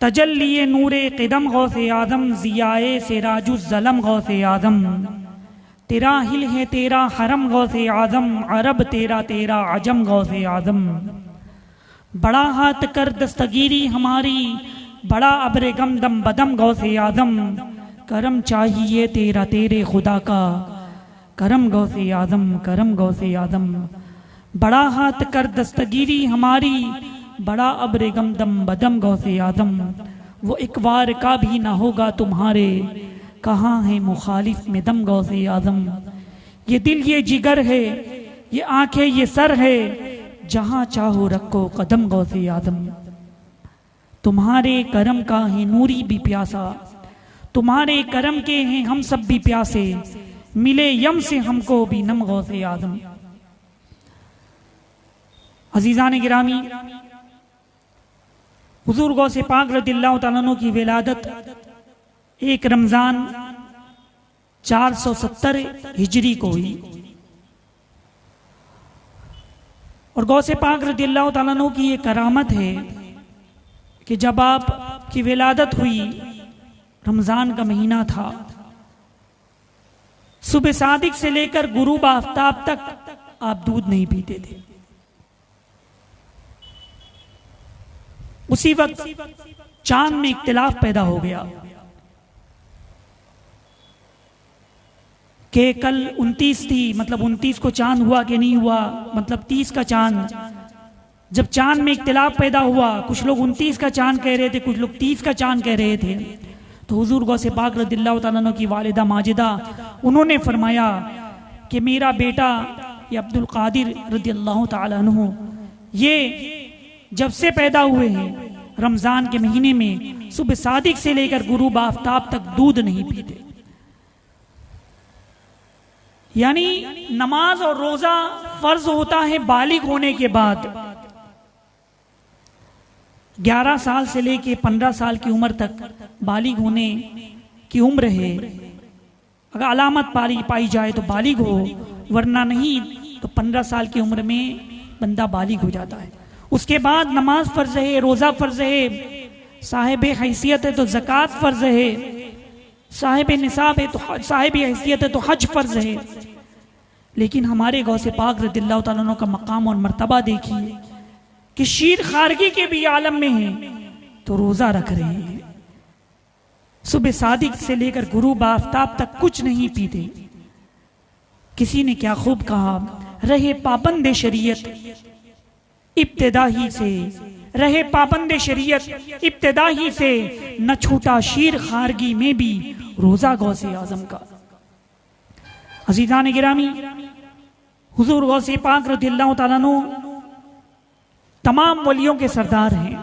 तजल्लिए नूरे क़िदम गौसे आज़म ज़ियाए सिराजुज़ ज़लम गौसे आज़म। तेरा हिल है तेरा हरम गौसे आज़म, अरब तेरा तेरा अजम गौसे आज़म। बड़ा हाथ कर दस्तगीरी हमारी, बड़ा अब्र गम दम बदम गौसे आज़म। करम चाहिए तेरा तेरे खुदा का, करम गौसे आज़म करम गौसे आज़म। बड़ा हाथ कर दस्तगीरी हमारी, बड़ा अब्र गम दम बदम गौसे आज़म। वो एक बार का भी ना होगा तुम्हारे, कहाँ है मुखालिफ में दम गौसे आज़म। ये दिल ये जिगर है, ये आंखें ये सर है, जहाँ चाहो रखो कदम गौसे आज़म। तुम्हारे करम का है नूरी भी प्यासा, तुम्हारे करम के हैं हम सब भी प्यासे, मिले यम से हमको भी नम गौसे आज़म। अजीज़ान गिरामी, हुजूर गौसे पाक रज़ियल्लाहु तआला अन्हु की विलादत 1 रमज़ान 470 हिजरी को हुई। और गौसे पाक रज़ियल्लाहु तआला अन्हु की ये करामत है कि जब आप की विलादत हुई, रमज़ान का महीना था, सुबह सादिक से लेकर गुरूब आफ्ताब तक आप दूध नहीं पीते थे। उसी वक्त चांद में इख्तिलाफ पैदा हो गया कि कल 29 थी, मतलब 29 को चांद हुआ कि नहीं हुआ, मतलब 30 का चांद। जब चांद में इख्तिलाफ पैदा हुआ, कुछ लोग 29 का चांद कह रहे थे, कुछ लोग 30 का चांद कह रहे थे, तो हुजूर गौसे पाक रज़ियल्लाहु तआला अन्हु की वालिदा माजिदा उन्होंने फरमाया कि मेरा बेटा ये अब्दुल कादिर रज़ियल्लाहु तआला अन्हु ये जब से पैदा हुए हैं रमजान के महीने में सुबह सादिक से लेकर गुरूब आफ्ताब तक दूध नहीं पीते। यानी नमाज और रोजा फर्ज होता है बालिग होने के बाद। 11 साल से लेकर 15 साल की उम्र तक बालिग होने की उम्र है। अगर अलामत पाई जाए तो बालिग हो, वरना नहीं तो 15 साल की उम्र में बंदा बालिग हो जाता है। उसके बाद नमाज फर्ज है, रोजा फर्ज है, साहिब हैसियत है तो ज़कात फर्ज है, साहिब निसाब है तो साहिब हैसियत है तो हज फर्ज है। लेकिन हमारे गौसे पाक रज़ियल्लाहु तआला अन्हु का मकाम और मर्तबा देखिए कि शीर खारगी के भी आलम में है तो रोजा रख रहे हैं, सुबह सादिक से लेकर गुरूब आफ्ताब तक कुछ नहीं पीते। किसी ने क्या खूब कहा, रहे पाबंद शरीयत इब्तिदा ही से, रहे पाबंद शरीयत इब्तिदा ही से, न छूटा शीर खारगी में भी रोजा गौसे आजम का। अज़ीज़ान गिरामी, हुजूर गौसे पाक रज़ियल्लाहु तआला अन्हु तमाम वलियों के सरदार हैं।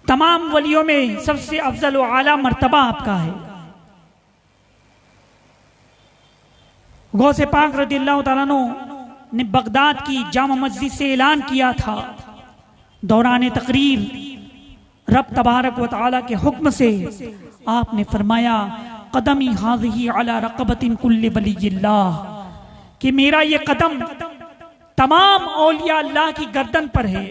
तमाम वलियों में सबसे अफजल व आला मर्तबा आपका है। गौसे पाक रज़ियल्लाहु तआला अन्हु ने बगदाद की जामा मस्जिद से ऐलान किया था, दौरान तकरीर रब तबारक व तआला के हुक्म से आपने फरमाया, कदमी हाज़िही अला रक़बतिन कुल्लि वलिय्यिल्लाह, कि मेरा ये कदम तमाम औलिया अल्लाह की गर्दन पर है।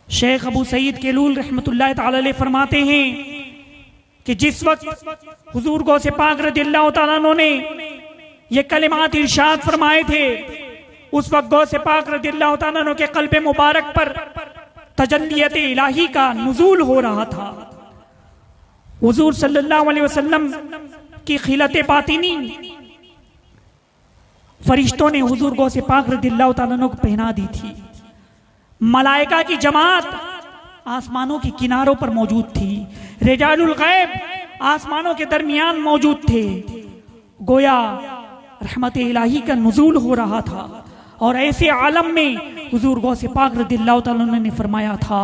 शेख अबू सईद केलूल रहमतुल्लाह तआला अलैह फरमाते हैं कि जिस वक्त हुजूर गौसे पाक रज़ियल्लाहु तआला अन्हु ने ये कलिमात इरशाद फरमाए थे, उस वक्त गौसे पाक रज़ियल्लाहु तआला अन्हु के क़ल्ब मुबारक पर तजल्लियत इलाही का नुज़ूल हो रहा था। हुजूर सल्लल्लाहु अलैहि वसल्लम की खिलत बातिनी फरिश्तों ने हुजूर गौसे पाक रज़ियल्लाहु तआला अन्हु को पहना दी थी। मलाइका की जमात आसमानों के किनारों पर मौजूद थी, रिजालुल गैब आसमानों के दरमियान मौजूद थे। गोया रहमत इलाही का नुज़ूल हो रहा था और ऐसे आलम में हुजूर गौसे पाक रज़ियल्लाहु तआला अन्हु ने फरमाया था,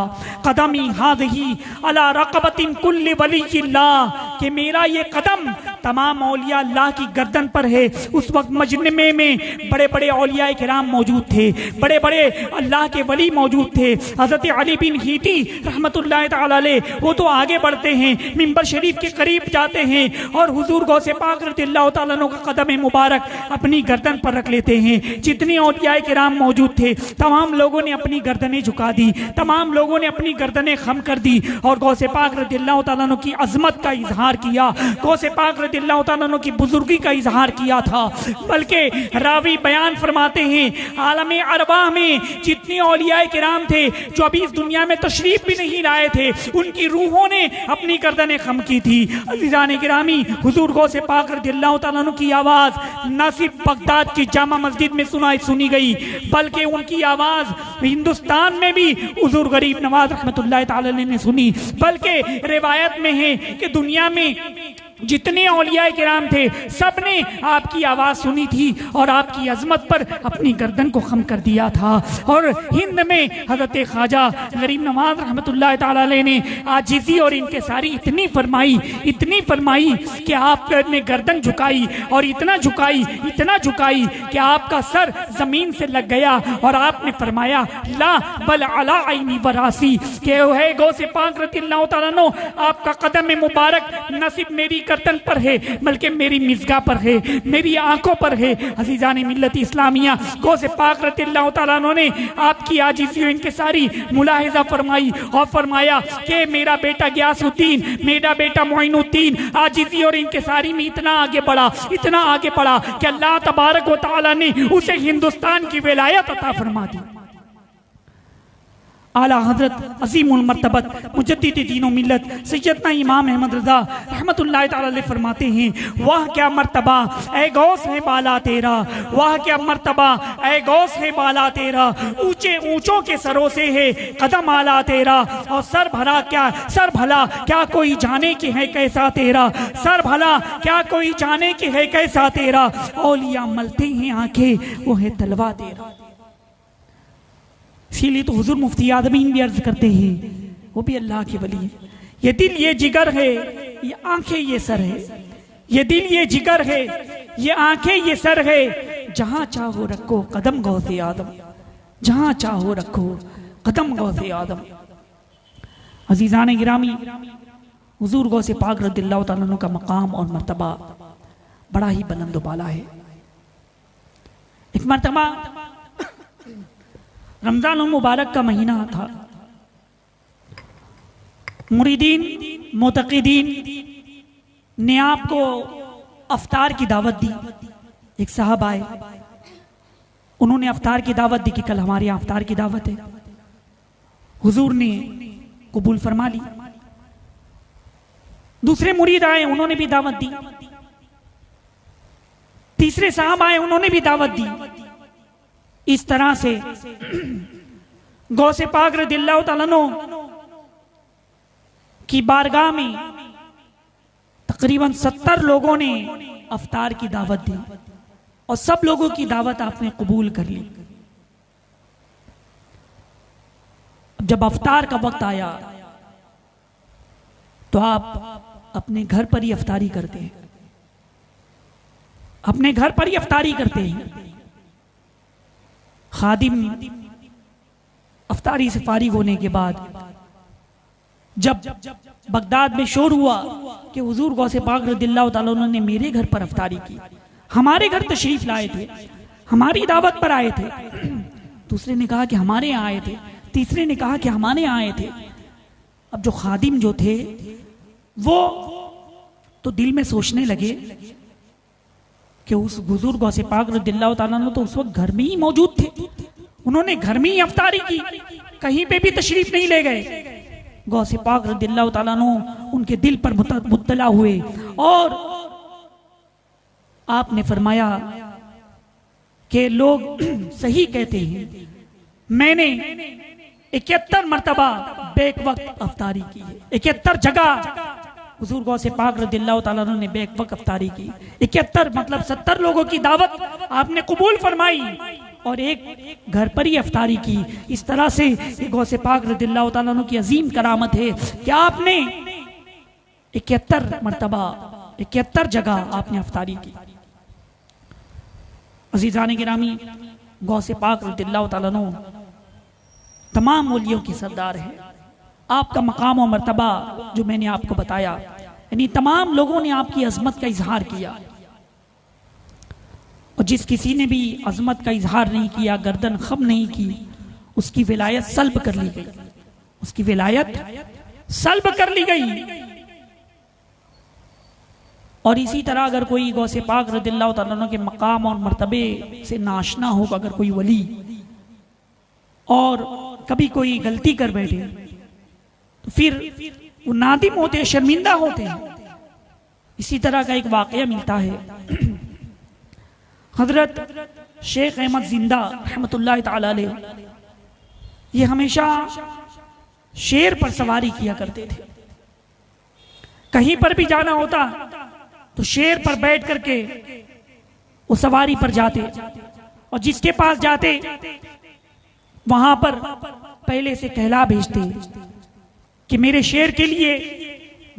कदमी हाज़िही अला रक़बतिन कुल्लि वलिय्यिल्लाह, कि मेरा ये कदम तमाम औलिया अल्लाह की गर्दन पर है। उस वक्त मजमे में बड़े बड़े औलिया किराम मौजूद थे, बड़े बड़े अल्लाह के वली मौजूद थे। हजरत अली बिन हीती रहमतुल्लाह ताला अलैह वो तो आगे बढ़ते हैं, मिंबर शरीफ के करीब जाते हैं और हुजूर गौसे पाक रज़ियल्लाहु ताला अन्हु का कदम मुबारक अपनी गर्दन पर रख लेते हैं। जितने औलिया किराम मौजूद थे तमाम लोगों ने अपनी गर्दनें झुका दी, तमाम लोगों ने अपनी गर्दनें खम कर दी और गौसे पाक रज़ियल्लाहु ताला अन्हु की अजमत का इजहार किया, गौसे पाक रज़ियल्लाहु ताला अन्हु की बुजुर्गी का इजहार किया था। बल्कि रावी बयान फरमाते हैं आलमे अरवाह में जितने औलिया किराम थे जो अभी इस दुनिया में तशरीफ भी नहीं लाए थे, उनकी रूहों ने अपनी गर्दनें खम की थी। अज़ीज़ान गिरामी, हुजूर गौसे पाक रज़ियल्लाहु ताला अन्हु की आवाज़ न सिर्फ बगदाद की जामा मस्जिद में सुनी गई, बल्कि उनकी आवाज़ हिंदुस्तान में भी हुजूर गरीब नवाज रहमतुल्लाह ताला अलैह ने सुनी। बल्कि रिवायत में है कि दुनिया में जितने औलिया किराम थे सब ने आपकी आवाज़ सुनी थी और आपकी अजमत पर अपनी गर्दन को खम कर दिया था। और हिंद में हज़रत ख्वाजा गरीब नवाज रहमतुल्लाह ताला अलैह ने आजिज़ी और इनके सारी इतनी फरमाई कि आपने गर्दन झुकाई और इतना झुकाई कि आपका सर ज़मीन से लग गया और आपने फरमाया ला बल अला आईनी वरासी के है गौसे पाक रज़ियल्लाहु ताला अन्हु, आपका कदम मुबारक न सिर्फ मेरी गर्दन पर है बल्कि मेरी मिज़गा पर है, मेरी आंखों पर है। अज़ीज़ान मिल्लत इस्लामिया, गौसे पाक रज़ियल्लाहु ताला अन्हु ने आपकी आजिज़ी और इनके सारी मुलाहिज़ा फरमाई और फरमाया कि मेरा बेटा गियासुद्दीन, मेरा बेटा मोइनुद्दीन आजिज़ी और इनके सारी में इतना आगे बढ़ा कि अल्लाह तबारक व तआला ने उसे हिंदुस्तान की विलायत अता फरमा दी। आला हजरत अज़ीमुल मर्तबत मुजद्दिद दीन व मिल्लत सैयदना इमाम अहमद रज़ा रहमतुल्लाह ताला अलैह फरमाते हैं वाह क्या मर्तबा ऐ गौस है बाला तेरा, वाह क्या मर्तबा ऐ गौस है बाला तेरा, ऊंचे ऊंचों के सरों से है कदम आला तेरा, और सर भला क्या कोई जाने कि है कैसा तेरा, सर भला क्या कोई जाने कि है कैसा तेरा, औलिया मलते हैं आंखें वो है तलवा तेरा। इसीलिए तो हुजूर मुफ्ती आदमीन भी अर्ज करते हैं वो भी अल्लाह के वली है। ये दिल ये जिगर है, ये आंखें ये सर है, ये दिल ये जिगर है, ये आंखें ये सर है, जहां चाहो रखो कदम गौसे आदम, जहां चाहो रखो कदम गौसे आदम। अजीजान गिरामी, हुजूर गौसे पाक रज़ियल्लाहु ताला अन्हु का मकाम और मर्तबा बड़ा ही बुलंद बाला है। एक मर्तबा रमजान मुबारक का महीना था, मुरीदीन मुतक़िदीन ने आपको अफ्तार की दावत दी। एक साहब आए, उन्होंने अफ्तार की दावत दी कि कल हमारे यहाँ अफ्तार की दावत है। हुजूर ने कबूल फरमा ली। दूसरे मुरीद आए, उन्होंने भी दावत दी। तीसरे साहब आए, उन्होंने भी दावत दी। इस तरह से गौसे पाक रज़ियल्लाहु ताला अन्हु की बारगाह में तकरीबन 70 लोगों ने अफ्तार की दावत दी और सब लोगों की दावत आपने कबूल कर ली। जब अफ्तार का वक्त आया तो आप अपने घर पर ही अफ्तारी करते हैं, अपने घर पर ही अफ्तारी करते हैं। खादिम अफ्तारी से फारिग होने के बाद जब बगदाद में शोर हुआ कि हुजूर गौसे पाक रज़ियल्लाहु ताला अन्हु ने मेरे घर पर अफ्तारी की, हमारे घर तशरीफ लाए थे, हमारी दावत पर आए थे। दूसरे ने कहा कि हमारे यहाँ आए थे, तीसरे ने कहा कि हमारे यहाँ आए थे। अब जो खादिम जो थे वो तो दिल में सोचने लगे कि उस हुजूर गौसे पाक रज़ियल्लाहु ताला अन्हु तो उस वक्त घर में ही मौजूद थे, उन्होंने घर में ही अफ्तारी की, कहीं पे भी तशरीफ नहीं ले गए। गौसे पाक रज़ियल्लाहु ताला अन्हु उनके दिल पर मुत्तला हुए और आपने फरमाया कि लोग सही कहते हैं, मैंने 71 मरतबा बेक वक्त अफ्तारी की है। 71 जगह हुजूर गौसे पाक रज़ियल्लाहु ताला अन्हु ने बेक वक्त अफ्तारी की। 71 मतलब 70 लोगों की दावत आपने कबूल फरमाई और एक घर पर ही अफ्तारी की। इस तरह से गौसे पाक रज़ियल्लाहु ताला अन्हु की अजीम करामत है कि आपने 71 मरतबा 71 जगह आपने अफ्तारी की। अज़ीज़ान गिरामी, गौसे पाक रज़ियल्लाहु ताला अन्हु तमाम वलियों की सरदार है। आपका मकाम और मर्तबा जो मैंने आपको बताया, यानी तमाम लोगों ने आपकी अजमत का इजहार किया, और जिस किसी ने भी अजमत का इजहार नहीं किया, गर्दन खम नहीं की, उसकी विलायत सल्ब कर ली गई, उसकी विलायत सल्ब कर ली गई। और इसी तरह अगर कोई गौसे पाक रज़ियल्लाहु ताला अन्हु के मकाम और मर्तबे से नाशना होगा, अगर कोई वली और कभी कोई गलती कर बैठे, तो फिर वो नादिम होते हैं, शर्मिंदा होते हैं। इसी तरह का एक वाकया मिलता है। हजरत शेख अहमद जिंदा रहमतुल्लाह ताला अलैह, ये हमेशा शेर पर सवारी किया करते थे। कहीं पर भी जाना होता तो शेर पर बैठ करके वो सवारी पर जाते, और जिसके पास जाते वहां पर पहले से कहला भेजते कि मेरे शेर के लिए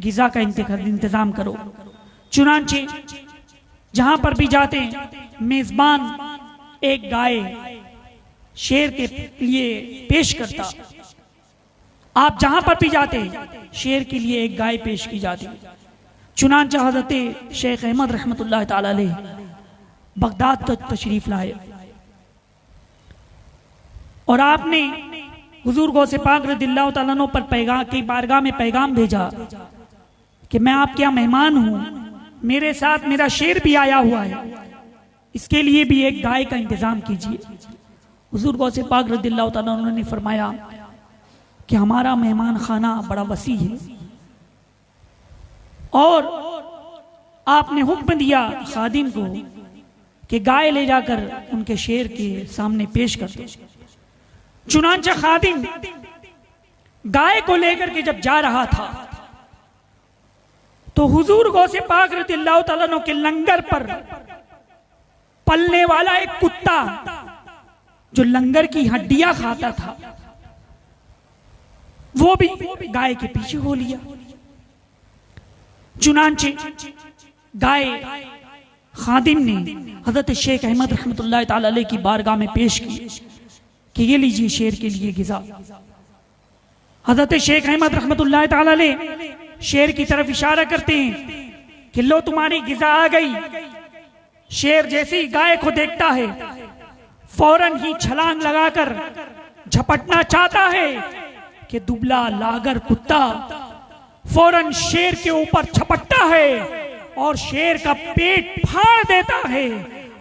गिजा का इंतजाम करो। चुनांचे जहां पर भी जाते मेजबान एक गाय शेर के लिए पेश करता। आप जहां पर भी जाते शेर के लिए एक गाय पेश की जाती। चुनांचे हज़रत शेख अहमद रहमतुल्लाह ताला अलैह बगदाद तक तशरीफ लाए, और आपने हुजूर गौसे पाक रज़ियल्लाहु ताला अन्हु पर पैगाम की बारगाह में पैगाम भेजा कि मैं आपके यहाँ मेहमान हूं, मेरे साथ मेरा शेर भी आया हुआ है, इसके लिए भी एक गाय का इंतजाम कीजिए। हुजूर गौसे पाक रज़ियल्लाहु ताला अन्हु ने फरमाया कि हमारा मेहमान खाना बड़ा वसी है, और आपने हुक्म दिया खादिम को कि गाय ले जाकर उनके शेर के सामने पेश कर दो। चुनांचे खादिम गाय को लेकर के जब जा रहा था तो हुजूर गौसे पाक रज़ियल्लाहु ताला अन्हु के लंगर पर पलने वाला एक कुत्ता जो लंगर की हड्डियां खाता था, वो भी गाय के पीछे हो लिया। चुनांचे गाय खादिम ने हजरत शेख अहमद रहमतुल्लाह ताला अलैह की बारगाह में पेश की कि ये लीजिए शेर के लिए गिजा। हजरत शेख अहमद रहमतुल्लाह ताला अलैह शेर की तरफ इशारा करते हैं कि लो तुम्हारी गिजा आ गई। शेर जैसे ही गाय को देखता है फौरन ही छलांग लगाकर झपटना चाहता है कि दुबला लागर कुत्ता फौरन शेर के ऊपर झपटता है और शेर का पेट फाड़ देता है,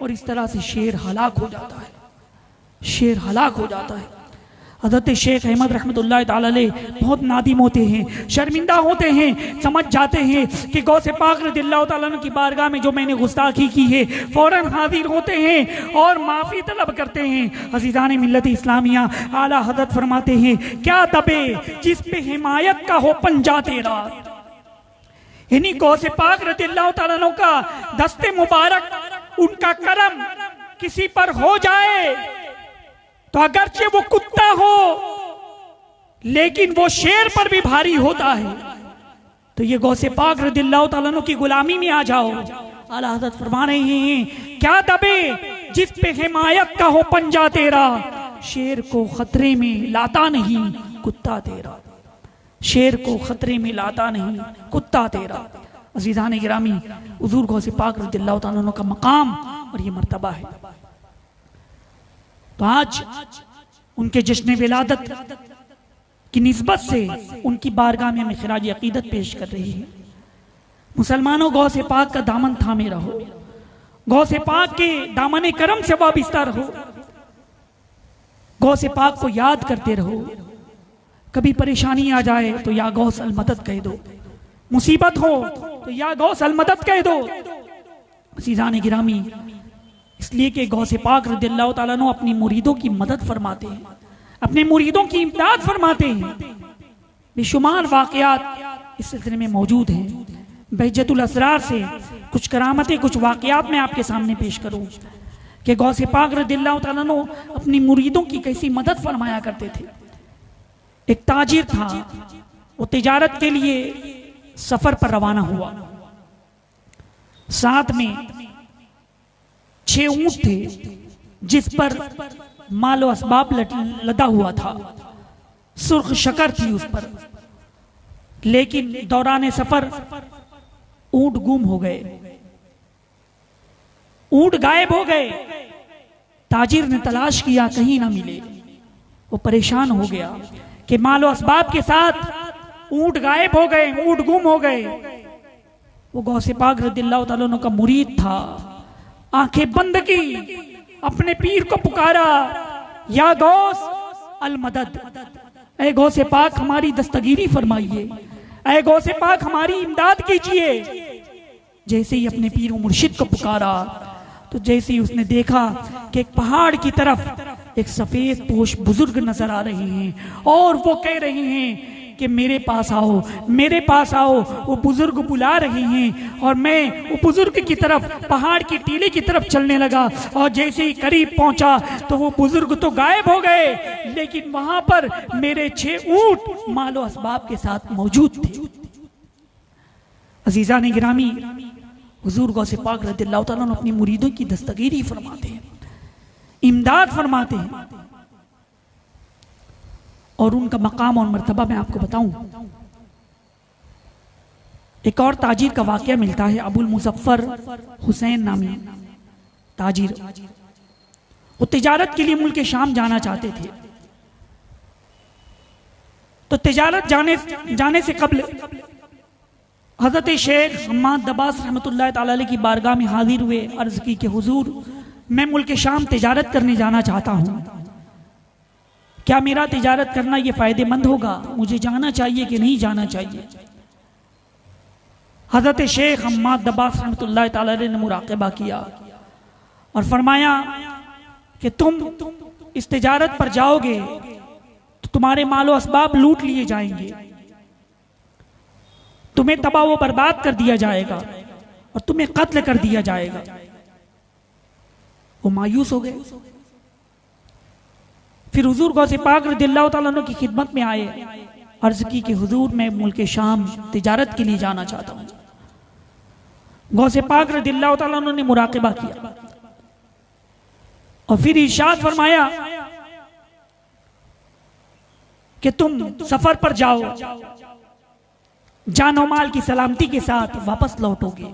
और इस तरह से शेर हलाक हो जाता है, शेर हलाक हो जाता है। हज़रत शेख अहमद रहमतुल्लाह ताला अलैह बहुत नादिम होते हैं, शर्मिंदा होते हैं, समझ जाते हैं कि गौसे पाक रज़ियल्लाहु ताला अन्हु की बारगाह में जो मैंने गुस्ताखी की है, फौरन हाजिर होते हैं और माफ़ी तलब करते हैं। अज़ीज़ान मिल्लत इस्लामिया, आला हज़रत फरमाते हैं क्या दबे जिस पे हिमायत का हो पंजा तेरा। यानी गौसे पाक रज़ियल्लाहु ताला अन्हु का दस्ते मुबारक, उनका करम किसी पर हो जाए तो अगरचे वो कुत्ता हो लेकिन वो शेर पर भी भारी होता है, तो ये गौसे पाक रज़ियल्लाहु ताला अन्हु की गुलामी में आ जाओ। आला हज़रत फरमा रहे हैं क्या दबे जिस पे हिमायत का हो पंजा तेरा, शेर को खतरे में लाता नहीं कुत्ता तेरा, शेर को खतरे में लाता नहीं कुत्ता तेरा। अज़ीज़ान गिरामी, हुज़ूर गौसे पाक रज़ियल्लाहु ताला अन्हु का मकाम और ये मर्तबा है। तो आज उनके जश्न विलादत की निस्बत से उनकी बारगाह में हमें खिराज अकीदत पेश कर रही है। मुसलमानों, गौसे पाक का दामन थामे रहो, गौसे पाक के दामन करम से वाबिस्ता रहो, गौसे पाक को याद करते रहो। कभी परेशानी आ जाए तो या गौस अल मदद कह दो, मुसीबत हो तो या गौस अल मदद कह दो। अज़ीज़ान गिरामी, इसलिए कि गौसे पाक रज़ियल्लाहु ताला अन्हु अपनी मुरीदों की मदद फरमाते हैं, अपने मुरीदों की इमदाद फरमाते हैं। बेशुमार वाक़यात इस सिलसिले में मौजूद हैं। बहजतुल असरार से कुछ करामतें, कुछ वाक़यात मैं आपके सामने पेश करूं कि गौसे पाक रज़ियल्लाहु ताला अन्हु अपनी मुरीदों की कैसी मदद फरमाया करते थे। एक ताजिर था, वो तिजारत के लिए सफर पर रवाना हुआ। साथ में 6 ऊंट थे जिस पर मालो असबाब लदा हुआ था, सुर्ख शकर थी उस पर। लेकिन दौरान सफर ऊंट गुम हो गए, ऊंट गायब हो गए। ताजिर ने तलाश किया, कहीं ना मिले। वो परेशान हो गया कि मालो असबाब के साथ ऊंट गायब हो गए, ऊंट गुम हो गए। वो गौसे पाक रज़ियल्लाहु ताला अन्हु का मुरीद था। आंखें बंद की, अपने पीर को पुकारा, या गौस अल मदद, ऐ गौसे पाक हमारी दस्तगीरी फरमाइए, ऐ गौसे पाक हमारी इमदाद कीजिए। जैसे ही अपने पीर व मुर्शिद को पुकारा तो जैसे ही उसने देखा कि एक पहाड़ की तरफ एक सफेद पोश बुजुर्ग नजर आ रहे हैं और वो कह रहे हैं कि मेरे पास आओ, मेरे पास आओ। वो बुजुर्ग बुला रहे हैं और मैं वो बुजुर्ग की तरफ, पहाड़ की टीले की तरफ चलने लगा। और जैसे ही करीब पहुंचा तो वो बुजुर्ग तो गायब हो गए, लेकिन वहां पर मेरे 6 ऊंट मालो असबाब के साथ मौजूद थे। अजीजा ने गिरामी, हुजूर गौसे पाक रज़ियल्लाहु ताला अन्हु अपनी मुरीदों की दस्तगीरी फरमाते हैं, इमदाद फरमाते हैं। और उनका मकाम और मर्तबा मैं आपको बताऊं। एक और ताजिर का वाकया मिलता है, अबुल मुजफ्फर हुसैन नामी ताजिर। वो तिजारत के लिए मुल्क शाम जाना चाहते थे। तो तिजारत जाने से कबल हजरत शेख हम्माद दबास रहमतुल्लाह ताला अलैह की बारगाह में हाजिर हुए। अर्ज की कि हुजूर, मैं मुल्क शाम तिजारत करने जाना चाहता हूं, क्या मेरा तिजारत करना यह फायदेमंद होगा? मुझे जाना चाहिए कि नहीं जाना चाहिए? हजरत शेख हम्माद दबास रहमतुल्लाह ताला अलैह ने मुराक़बा किया और फरमाया कि तुम इस तिजारत पर जाओगे तो तुम्हारे मालो असबाब लूट लिए जाएंगे, तुम्हें तबाह व बर्बाद कर दिया जाएगा और तुम्हें कत्ल कर दिया जाएगा। वो मायूस हो गए। फिर हुजूर गौसे पाक रज़ियल्लाहु ताला अन्हु की खिदमत में आए, अर्ज की कि हुजूर, मैं मुल्क शाम तिजारत के लिए जाना चाहता हूं। गौसे पाक रज़ियल्लाहु ताला अन्हु ने मुराक़बा किया और फिर इरशाद फरमाया कि तुम सफर पर जाओ, जानो माल की सलामती के साथ वापस लौटोगे,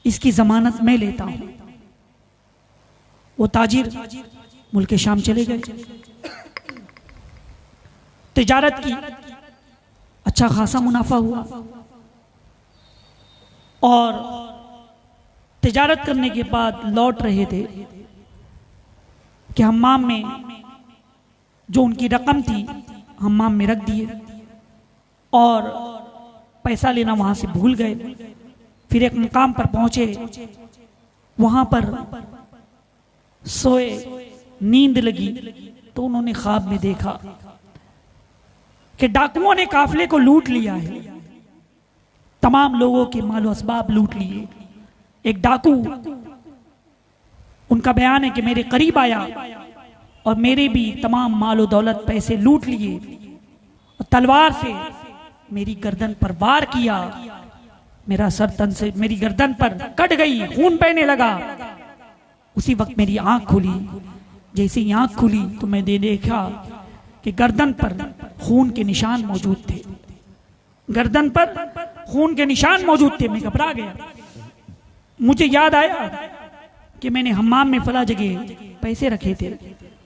इसकी जमानत मैं लेता हूं। वो ताजिर मुल्क शाम चले गए। तिजारत की अच्छा खासा मुनाफा हुआ और तिजारत करने के बाद लौट रहे थे कि हम्माम में जो उनकी रकम थी हम्माम में रख दिए और पैसा लेना वहां से भूल गए। फिर एक मुकाम पर पहुंचे, वहां पर सोए, नींद लगी तो उन्होंने ख्वाब में देखा कि डाकुओं ने काफिले को लूट लिया है, तमाम लोगों के मालो असबाब लूट लिए। एक डाकू, उनका बयान है कि मेरे करीब आया और मेरे भी तमाम मालो दौलत पैसे लूट लिए और तलवार से मेरी गर्दन पर वार किया। मेरा सर तन से मेरी गर्दन पर कट गई, खून बहने लगा। उसी वक्त मेरी आंख खुली। जैसे ही आंख खुली तो मैंने देखा कि गर्दन पर खून के निशान मौजूद थे, गर्दन पर खून के निशान मौजूद थे। मैं घबरा गया। मुझे याद आया कि मैंने हम्माम में फला जगह पैसे रखे थे,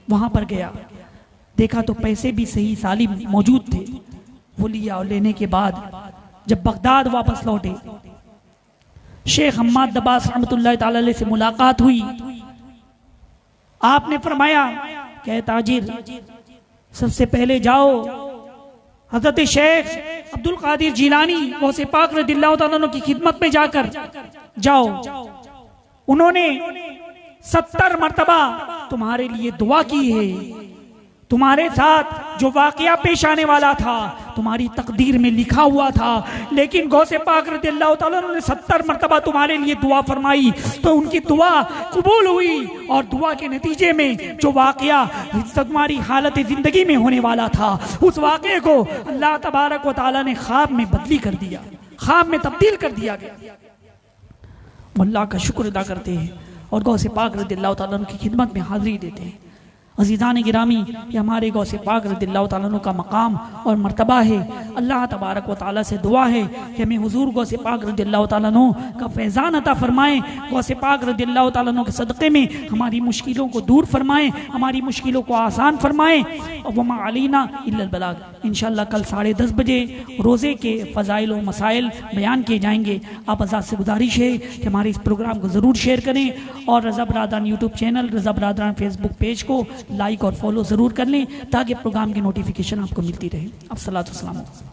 वहां पर गया, देखा तो पैसे भी सही सालिम मौजूद थे। वो लिया और लेने के बाद जब बगदाद वापस लौटे, शेख हम्माद दबास रहमतुल्लाह ताला अलैह से मुलाकात हुई। आपने फरमाया कि ताजिर, सबसे पहले जाओ हजरत शेख अब्दुल कादिर जिलानी गौसे पाक रज़ियल्लाहु ताला अन्हु की खिदमत में जाकर जाओ। उन्होंने 70 मर्तबा तुम्हारे लिए दुआ की है। तुम्हारे साथ जो वाकया पेश आने वाला था तुम्हारी तकदीर में लिखा हुआ था, लेकिन गौसे पाक रज़ियल्लाहु ताला अन्हु ने 70 मर्तबा तुम्हारे लिए दुआ फरमाई तो उनकी दुआ कबूल हुई और दुआ के नतीजे में जो वाकया तुम्हारी हालत जिंदगी में होने वाला था उस वाकये को अल्लाह तबारक व तआला ने ख्वाब में बदली कर दिया, ख्वाब में तब्दील कर दिया गया। अल्लाह का शुक्र अदा करते हैं और गौसे पाक रज़ियल्लाहु ताला अन्हु की खिदमत में हाज़िरी देते हैं। अज़ीज़ान गिरामी, ये हमारे गौसे पाक रज़ियल्लाहु ताला अन्हु का मकाम और मर्तबा है। अल्लाह तबारक व तआला से दुआ है कि हमें हुज़ूर गौसे पाक रज़ियल्लाहु ताला अन्हु का फैज़ान अता फ़रमाएँ। गौसे पाक रज़ियल्लाहु ताला अन्हु के सदक़े में हमारी मुश्किलों को दूर फरमाएँ, हमारी मुश्किलों को आसान फरमाएँ। और वमा अलैना इल्लल बलाग। इंशाअल्लाह कल 10:30 बजे रोज़े के फ़ज़ाइल व मसाइल बयान किए जाएंगे। आप हज़रात से गुजारिश है कि हमारे इस प्रोग्राम को ज़रूर शेयर करें और रज़ा बरादरान यूट्यूब चैनल, रज़ा बरादरान फेसबुक पेज को लाइक और फॉलो ज़रूर कर लें ताकि प्रोग्राम की नोटिफिकेशन आपको मिलती रहे। अब सलातो सलाम।